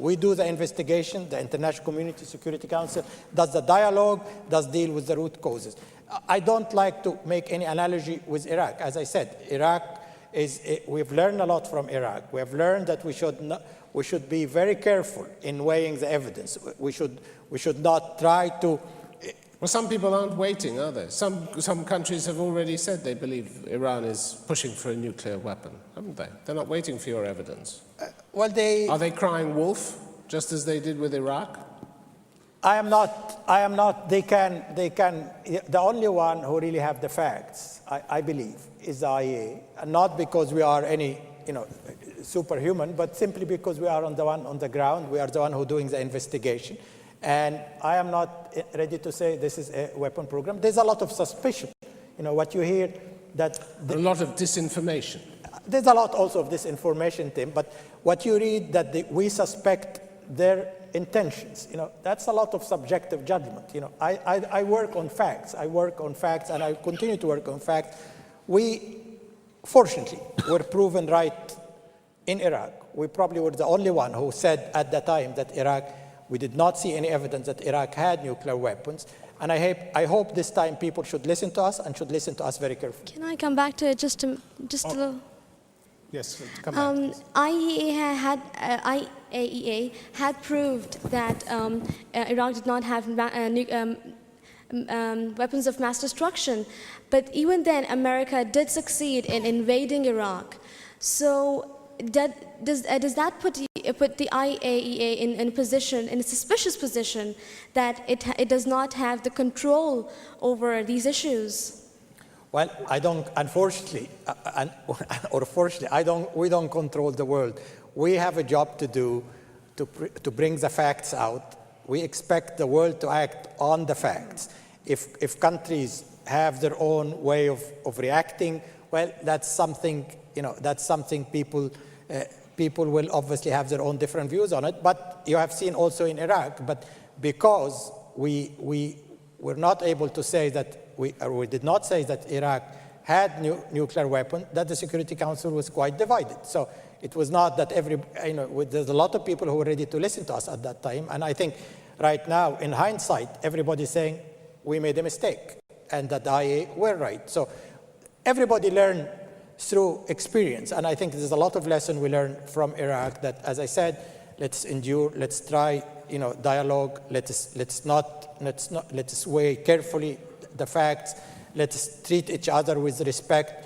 We do the investigation, the International Community Security Council does the dialogue, does deal with the root causes. I don't like to make any analogy with Iraq. As I said, we've learned a lot from Iraq. We have learned that we should be very careful in weighing the evidence. We should not try to. Well, some people aren't waiting, are they? Some countries have already said they believe Iran is pushing for a nuclear weapon, haven't they? They're not waiting for your evidence. Are they crying wolf, just as they did with Iraq? I am not. They can. The only one who really have the facts, I believe, is the IAEA, and not because we are any, superhuman, but simply because we are on the ground. We are the one who doing the investigation. And I am not ready to say this is a weapon program. There's a lot of suspicion. What you hear that... A lot of disinformation. There's a lot also of disinformation, Tim, but what you read that we suspect their intentions, that's a lot of subjective judgment. I work on facts. And I continue to work on facts. Fortunately, were proven right in Iraq. We probably were the only one who said at the time that we did not see any evidence that Iraq had nuclear weapons. And I hope this time people should listen to us and should listen to us very carefully. Can I come back to it just a little? Yes, come back. IAEA had proved that Iraq did not have weapons of mass destruction. But even then, America did succeed in invading Iraq. So does that put the IAEA in a suspicious position that it does not have the control over these issues? Well, I don't, unfortunately, or fortunately, we don't control the world. We have a job to do to bring the facts out. We expect the world to act on the facts. If countries have their own way of reacting, well, that's something, people will obviously have their own different views on it. But you have seen also in Iraq, but because we were not able to say that, we did not say that Iraq had nuclear weapon, that the Security Council was quite divided. So it was not that there's a lot of people who were ready to listen to us at that time. And I think right now, in hindsight, everybody's saying we made a mistake and that the IAEA were right. So everybody learned through experience. And I think there's a lot of lesson we learned from Iraq that, as I said, let's endure, let's try, dialogue, let's weigh carefully the facts, let's treat each other with respect.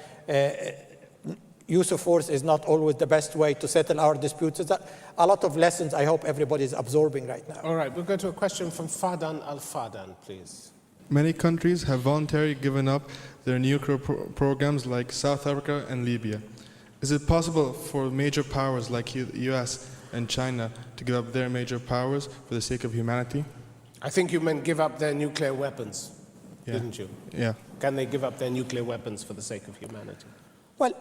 Use of force is not always the best way to settle our disputes. There's a lot of lessons I hope everybody is absorbing right now. All right, we'll go to a question from Fadan Al-Fadan, please. Many countries have voluntarily given up their nuclear programs like South Africa and Libya. Is it possible for major powers like the US and China to give up their major powers for the sake of humanity? I think you meant give up their nuclear weapons, didn't you? Yeah. Can they give up their nuclear weapons for the sake of humanity? Well,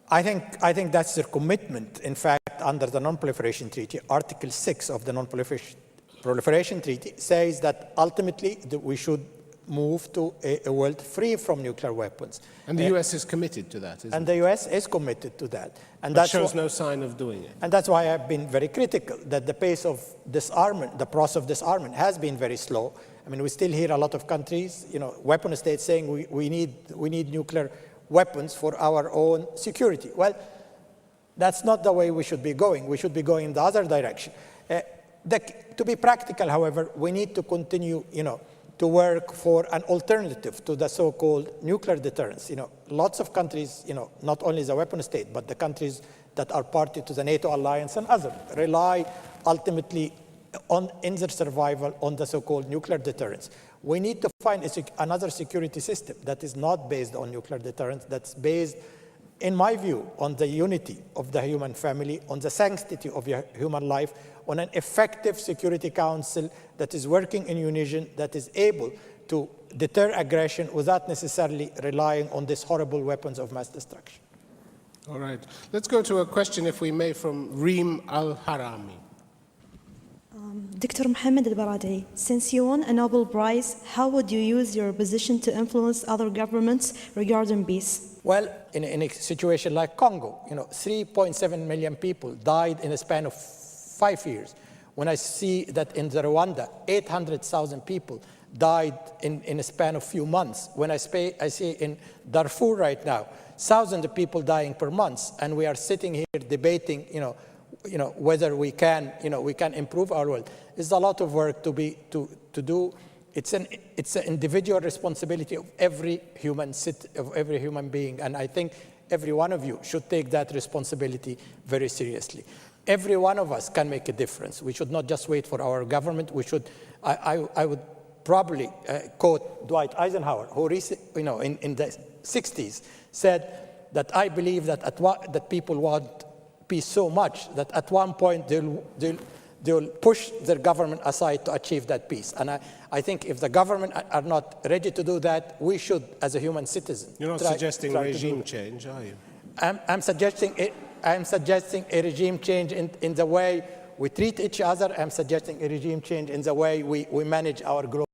I think that's their commitment. In fact, under the Non-Proliferation Treaty, Article 6 of the Non-Proliferation Treaty says that ultimately we should move to a world free from nuclear weapons. And the US is committed to that, isn't it? And the US is committed to that. And that shows no sign of doing it. And that's why I've been very critical that the pace of disarmament, the process of disarmament has been very slow. I mean, we still hear a lot of countries, weapon states saying we need nuclear weapons for our own security. Well, that's not the way we should be going. We should be going in the other direction. To be practical, however, we need to continue, to work for an alternative to the so-called nuclear deterrence. Lots of countries, not only the weapon state, but the countries that are party to the NATO alliance and others, rely ultimately in their survival on the so-called nuclear deterrence. We need to find another security system that is not based on nuclear deterrence, that's based, in my view, on the unity of the human family, on the sanctity of human life, on an effective Security Council that is working in unison, that is able to deter aggression without necessarily relying on these horrible weapons of mass destruction. All right. Let's go to a question, if we may, from Reem Al-Harami. Dr. Mohamed ElBaradei, since you won a Nobel Prize, how would you use your position to influence other governments regarding peace? Well, in a situation like Congo, 3.7 million people died in a span of 5 years. when I see that in the Rwanda, 800,000 people died in a span of few months, when I see in Darfur right now, thousands of people dying per month, and we are sitting here debating, whether we can improve our world. It's a lot of work to do. It's an individual responsibility of every human being, and I think every one of you should take that responsibility very seriously. Every one of us can make a difference. We should not just wait for our government. We should. I would probably quote Dwight Eisenhower, who recently, in the 60s, said that I believe that people want peace so much that at one point they'll push their government aside to achieve that peace. And I think if the government are not ready to do that, we should, as a human citizen, You're not suggesting regime change, are you? I'm suggesting a regime change in the way we treat each other. I'm suggesting a regime change in the way we manage our global